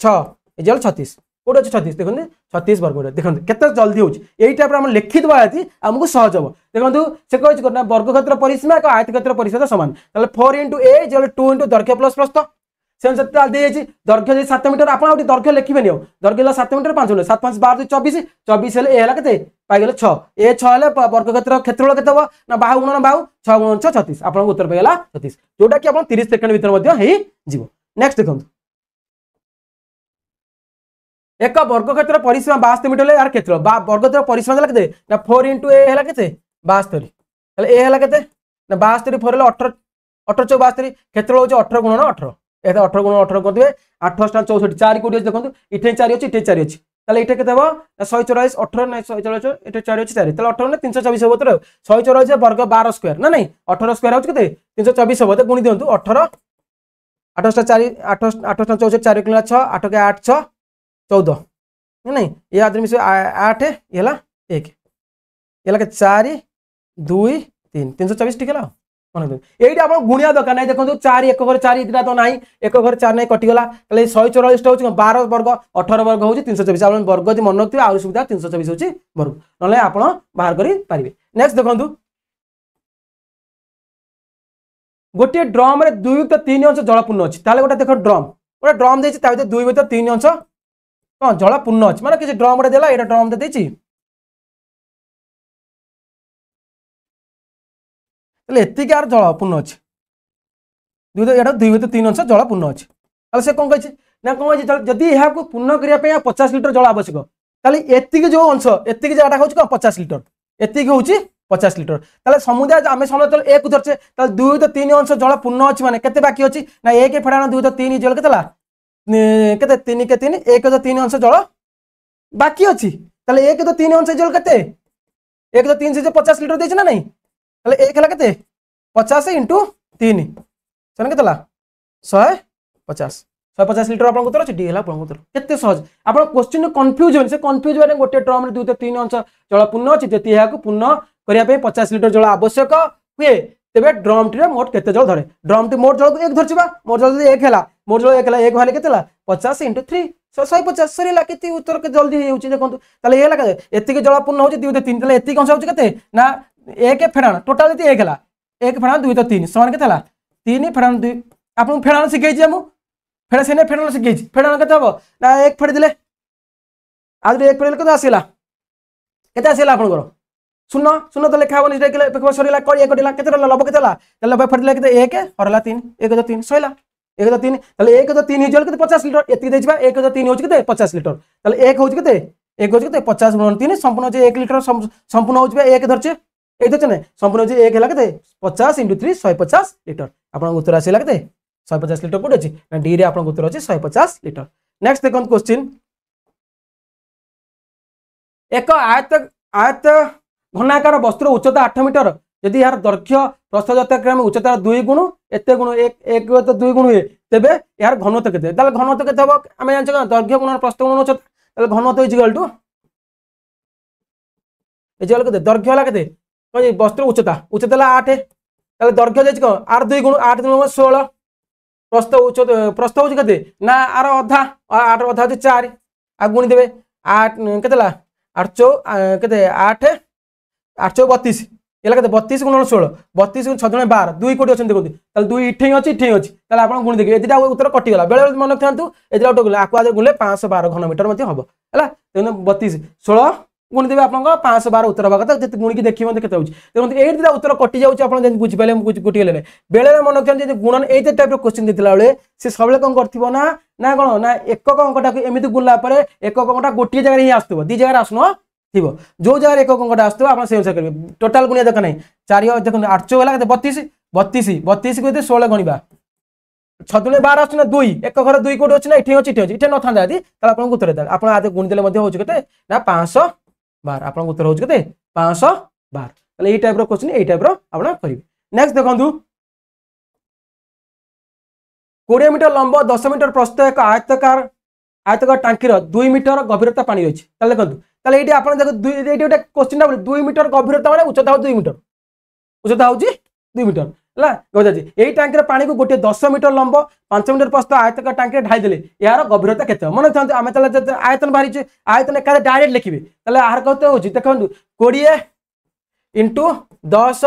6 इजिकल 36 कौट अच्छे 36 देखते 36 वर्ग देखते केते जल्दी हो टाइप लिखिदेवा आमको सहज हम देखो से कह वर्ग क्षेत्र परिसीमा एक आयत क्षेत्र परिसीमा सामान 4 इंटू ए 2 इंटू दैर्घ्य प्लस प्रस्थ से दैर्घ्य 7 मीटर आप दैर्घ्य लिखे नहीं दैर्घ्य 7 मीटर 5 7 5 12 24 24 है पाइगले 6 ए 6 है वर्ग क्षेत्र क्षेत्रफल के ना बाहु गुणन बाहु 6 गुणन 6 36 आपको उत्तर पाइगला 36 जोटा कि 30 सेकेंड भर नेक्स्ट देखो एक वर्ग क्षेत्र परिसीमा 72 मीटर यार क्षेत्र वर्ग क्षेत्र परिसीमा देला ना 4 इंटू ए है 72 ए है ना 72 4 18 18 72 क्षेत्र हूँ 18 गुणन 18 18 गुणन 18 करदे 8 64 4 कोटी देखो इठे 4 अच्छी इठे 4 अच्छी इटे के 144 18 ना 144 इटे 4 अच्छी 4 18 ना 324 हम तो 144 वर्ग 12 स्क्वायर ना नहीं 18 स्क्वायर हो 324 हम तो गुणी दिंतु 18 8 4 8 8 64 4 किलो 6 8 के 8 6 14 नहीं ये आदमी मिस 8 ये 1 ये 4 2 3 324 ठीक है मन ये आप गुणिया दरकार नहीं देखो 4 1 घरे 4 इतना तो ना 1 घरे 4 नहीं कटिगला 144 हूँ 12 वर्ग 18 वर्ग हूँ 324 आप वर्ग जो मन रखिए आउ सुविधा 324 हूँ वर्ग ना आप बाहर करेंगे। नेक्स्ट देखो गोटे ड्रम रे 2/3 अंश जल पूर्ण अच्छी गोटे देख ड्रम गोटे ड्रम देती 2/3 अंश कौन जल पूर्ण अच्छी माने किसी ड्रम गोटे देला ये ड्रम देती एति यार जल पूर्ण अच्छे 2/3 अंश जल पूर्ण अच्छे से कौन कही ना कौन जदि यह पूर्ण करने 50 लिटर जल आवश्यक एति जो अंश एति जगह हूँ 50 लिटर एति हूँ 50 लिटर समुदाय आम समझ एक धरचे 2/3 अंश जल पूर्ण अच्छी माने केते बाकी अच्छी ना 1 फेड़ा 2/3 जल के 3 के 3 1/3 अंश जल बाकी अच्छी 1/3 अंश जल के 1/3 से 50 लिटर देना नहीं 1 है 50 इंटू 3 से के 150 150 लिटर आप उत्तर अच्छे डी है उत्तर केते सहज आप क्वेश्चन कन्फ्यूज हो कन्फ्यूज मैंने गोटे ड्रम 2/3 अंश जल पूर्ण अच्छी जी यहाँ पूर्ण करने 50 लिटर जल आवश्यक हुए तेरे ड्रम टी मोट केते जल धरे ड्रम टी मोट जल 1 धरची मोट जल 1 है मोट जल 1 है 1 वाले के 50 इंटू 3 150 सर के उत्तर के जल्दी हो देखो ये एति जल पूर्ण हो 2/3 एति अंश होते ना 1 फेड़ाण टोटाल 1 है 1 फेड़ाण 2/3 समान के 3 फेड़ाण 2 आपको फेड़ाण शिखी फेड़ा से फेड़ाण शिखी फेड़ाण के हम ना 1 फेड़ी दे आज 1 फेड़े के आसला के आसला आप शून्य शून्य तो लिखा हम सर कड़ा के लब के लब फेड़े के 1 हरला 3 1/3 सैला 1/3 1/3 जल के 50 लिटर एति 1/3 हो 50 लिटर 1 हो 1 हो 50 × 3 संपूर्ण 1 लिटर संपूर्ण हो 1 धरचे ये देखते ना संपूर्ण 1 है 50 इंटू 3 150 लिटर आप उत्तर आसला के 150 लिटर कौट अच्छी ना डी रे आप उत्तर अच्छे 150 लिटर। नेक्स्ट देखो क्वेश्चन एक आयत घनाकार वस्तुर उच्चता 8 मीटर यदि यार दैर्घ्य प्रस्थ यथाक्रमे उच्चतार 2 गुण एते गुण 1 तो 2 गुण हुए तेबे यार घनत्व केते घनत्व केते हम आम जान दैर्घ्य गुण प्रस्थ गुण उच्चता घनत्व इजिकल टू के दैर्घ्य है के वस्तुर उच्चता उच्चता 8 दैर्घ्य जाइए कौन आर 2 गुण 8 गुण 16 प्रस्थ हूँ के ना आर अधा 8 अधा हूँ 4 आ गुणी देवे 8 के 8 चौ के 8 8 चौ 32 ये 32 गुण 16 32 गुण 6 12 2 कोटी अच्छे देखते 2 इठे अच्छी इठे अच्छी आप गुणी देखिए एटा उत्तर कटिगला बेले मन रखा एटा गोटे आकुआ गुले 512 घनमीटर हम है 32 16 गुणी देवे आप 512 उत्तर हवा कथा गुणी देखिए मतलब केते देखो ये उत्तर कटि जाऊँगी बुझिपारे गोटे बेले मन रखते गुणन ये टाइप क्वेश्चन देता बेले सी सब कौन कर ना कौन ना एकक अंकटा एमती गुणला एकक अंकटा गोटे जगह ही आसो 2 जगह आसन थी जो जगह एकक अंकटा आसो आप से अनुसार करेंगे टोटाल गुणिया देख ना 4 देखो 8 चौ है 32 32 32 को 16 गणवा 6 × 12 आस 2 एक घर 2 कोटी अच्छी ना इठे अच्छी इठे अच्छी इठे न था यदि आप उत्तर देते आप आदि गुणिदेले हो ना 512 आप उत्तर हो 512 ये टाइप क्वेश्चन ये टाइप आप करेंगे। नेक्स्ट देखो 20 मीटर लंब 10 मीटर प्रस्थ एक आयतकार टांकीर 2 मीटर गभीरता पानी रही देखो ये आप गोटे क्वेश्चन 2 मीटर गभीरता मैंने उच्चता 2 मीटर उच्चता हूँ 2 मीटर है यही टांकी पानी को गोटे 10 मीटर लंब 5 मीटर प्रस्थ आयतकार टांकी ढाई देले यार गभीरता के मन था आम आयतन बाहरी आयतन एक डायरेक्ट लिखे यार कहते हो देखो 20 इंटू 10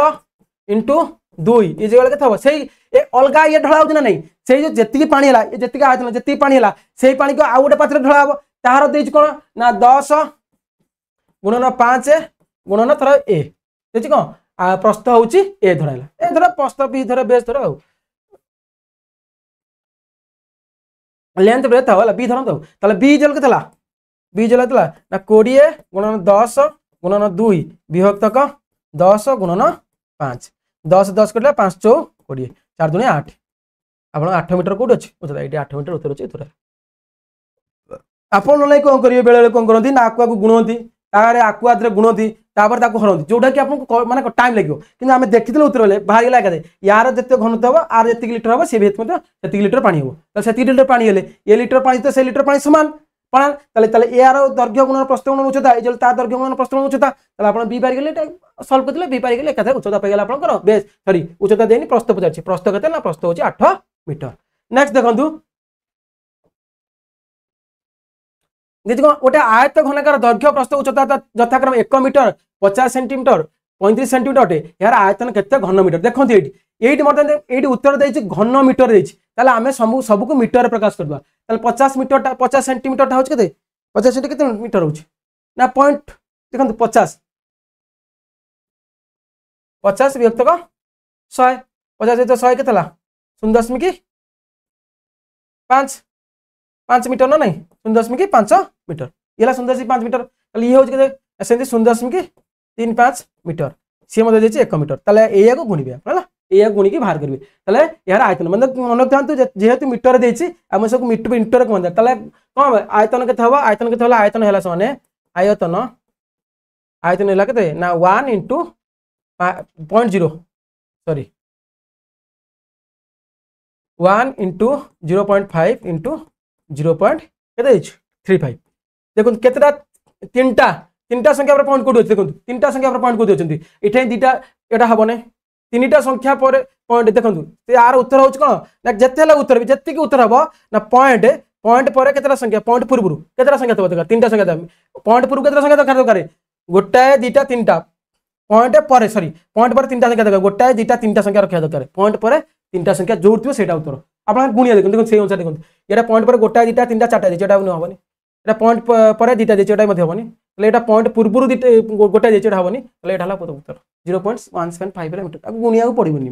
इंटू 2 ये जगह के से अलग ये ढला हो नहीं से जो जी पानी है जी आयतन जी पानी है से पानी को आउ गोटे पात्र ढला हम तार दे कौन ना 10 गुणन 5 गुणन थर ए देखिए कौन प्रस्थ हूँ ए धरा ए धर प्रस्थ बी धर बेस धर लेंथ ब्रेथ है बी धरत बी जल के बी जल ना 20 गुणन 10 गुणन 2 विभक्तक 10 गुणन 5 10 10 कटा 5 चौ 20 4 दूनी 8 आप 8 मीटर कौट अच्छे उच्चता ये 8 मीटर उत्तर अच्छे उत्तर आप कौन करेंगे बेले कौन करती ना आकुआ को गुणती आकुआ गुणती हरती जोटा कि आपको माने टाइम लगे कि आम देखी उत्तर बेले बाहर गला क्या यार जिते घनत्व हम आर जी लिटर हम सी भी लिटर पानी हम से लिटर पानी ये लिटर पानी तो से लिटर पानी सामान पाना यार दैर्घ्य गुण प्रस्थ गुण उच्चता ये दैर्घ्य गुण प्रस्थ गुण उच्चता आप बी पार गले सल्व करदेले बी पाइगले एकाथे उच्चता पाइगला आपनकर बेस सॉरी उच्चता देनी प्रस्थ पचारछि प्रस्थ केते ना प्रस्थ होछि 8 मीटर। नेक्स्ट देखंतु देखि गोटे आयत घनाकार दैर्घ्य प्रस्थ उच्चता यथाक्रम 1 मीटर 50 सेंटीमीटर 35 सेंटीमीटर अटे यार आयतन केते घन मीटर देखंतु एटी मतलब एटी उत्तर देछि घन मीटर देछि ताले आमे सब को मीटर प्रकाश करबा ताले 50 मीटर 50 सेंटीमीटर ता होछि केते 50 सेंटीमीटर केते मीटर होछि ना पॉइंट देखंतु 50 50 विभक्त का 100 50 तो 100 केतला 0.5 मीटर ना नहीं 0.5 मीटर ये 0.5 मीटर ताले ये होछि केते सेंति 0.35 मीटर सी मते देछि 1 मीटर ताले एया को गुणिबे हला एया गुणी की बाहर करबे ताले यार आयतन मतलब मन थांतु जेहेतु मीटर देछि हम सब मीटर को ताले कोन आयतन केते हबो आयतन हैला सने आयतन हैला केते ना 1 into 0.0 सॉरी 1 into 0.5 into 0.35 देखो केतरा तीनटा संख्या पर पॉइंट कोड देखो तीनटा संख्या पर पॉइंट कोड होचंती इठे दीटा एटा हबने तीनटा संख्या पर पॉइंट देखो यार उत्तर होच कोन ना जत्ते हला उत्तर भी जत्ते की उत्तर हबो ना पॉइंट पर केतरा संख्या पॉइंट पूर्वरु केतरा संख्या तो दरकार तीनटा संख्या पॉइंट पूर्व केतरा संख्या दरकार गोटाए दीटा तीनटा पॉइंट पर सॉरी पॉइंट पर तीनटा संख्या दरकार गोटाए दीटा तीनटा संख्या रखिया दरकार पॉइंट पर तीनटा संख्या जोड़थिबो सेटा उत्तर आपण गुणिया देखो सेही अनुसार देखो एटा पॉइंट पर गोटाए दीटा तीनटा चारटा देचेटा हबनी एटा पॉइंट पर दीटा देचेटा मध्ये हबनी ले एटा पॉइंट पूर्वरु दीटा गोटाए देचेटा हबनी ले एटा हला उत्तर 0.175 मीटर गुणिया को पड़िबनी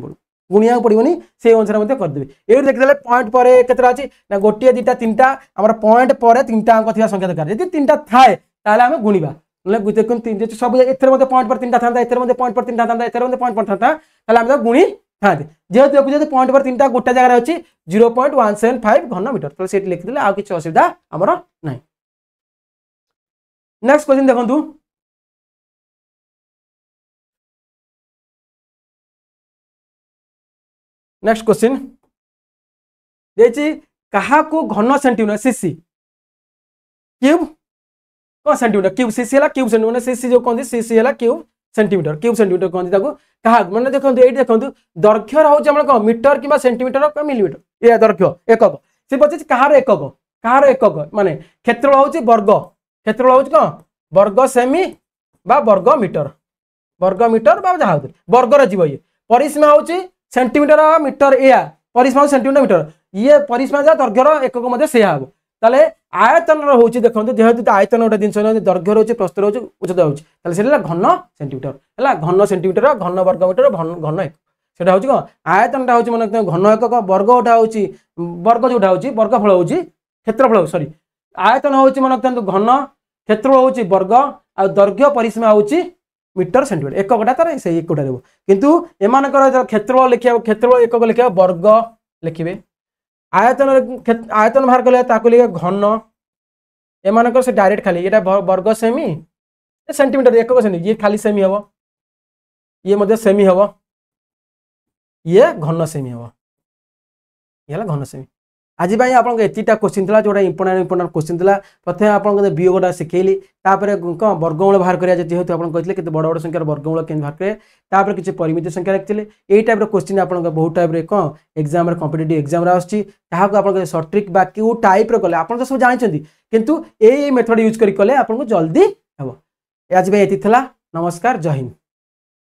गुणिया को पड़िबनी से अनुसार मध्ये कर देबे ए देख देले पॉइंट पर केतरा अछि ना गोटिया दीटा तीनटा हमर पॉइंट पर तीनटा अंक थिया संख्या दरकार यदि तीनटा थाए ताले हम गुणिबा मतलब देखो तीन सब एथर मध्ये पॉइंट पर तीनटा थांता एथर मध्ये पॉइंट पर तीनटा थांता एथर मध्ये पॉइंट पर थांता ताले हम गुणी थाते जेहेतु देखु जे पॉइंट पर तीनटा गोटा जगह अछि 0.175 घन मीटर तो सेट लिख देले आ किछ असुविधा हमर नै। नेक्स्ट क्वेश्चन देखंतु नेक्स्ट क्वेश्चन देछि कहा को घन सेंटीमीटर सीसी क्यूब को सेंटीमीटर क्यूब सीसी हला क्यूब सेंटीमीटर सीसी जो कोन सीसी हला क्यूब सेंटीमीटर कोन ताको कहा माने देखंतु एठी देखंतु दैर्घ्य रहउछ हमर को मीटर किबा सेंटीमीटर का मिलीमीटर ये दैर्घ्य एकक से पछिस कहार एकक माने क्षेत्र रहउछ रहउछ को वर्ग सेमी बा वर्ग मीटर बा जहा वर्ग रे जीव ये परिसीमा होउछ सेंटीमीटर मीटर या परिसीमा सेंटीमीटर मीटर ये परिसीमा जा दैर्घ्य एकक मध्ये से हबो ताले आयतन रहउछ देखंतु जेहेतु आयतन गोटे जिंस दैर्घ्य रहउछ प्रस्थ रहउछ उच्चता रहउछ ताले सेला घन सेंटीमीटर हला घन सेंटीमीटर घन वर्ग मीटर घन एक सेटा होउछ को आयतन टा होउछ माने घन एकक वर्ग उठा होउछ वर्ग जोटा होउछ वर्गफल होउछ क्षेत्रफल सॉरी आयतन होउछ माने घन क्षेत्र होउछ वर्ग आ दैर्घ्य परिसीमा होउछ मीटर सेंटीमीटर एककटा तार से एककटा देबो किंतु एमानकर क्षेत्रफल लिखिया क्षेत्रफल एकक लिखिया वर्ग लिखिबे आयतन बाहर कले ताको लिखे घन एमानकर से डायरेक्ट खाली एटा वर्ग सेमी सेंटीमीटर एकक सेमी ये खाली सेमी हबो ये मध्ये सेमी हबो ये घन सेमी हबो ये घन सेमी आज भाई आपन एतिटा क्वेश्चन थला जोटा इंपोर्टेंट क्वेश्चन थला प्रथमे आपन वियोगटा सिखेली तापर कोन वर्गमूल बाहर करिया जेहेतु आपन कहथिले केते बड़ बड़ संख्यार वर्गमूल केन बाहर करे तापर किछि परिमित संख्या रखथिले एई टाइप रो क्वेश्चन आपन बहुत टाइप रे कोन एग्जाम रे कॉम्पिटिटिव एग्जाम रे आछि ताहाको आपन शॉर्ट ट्रिक बा क्यू टाइप रो कले आपन तो सब जानछन्ती किंतु एई मेथड यूज करी कले आपन को जल्दी हेबो आज भाई एति थला नमस्कार जय हिंद।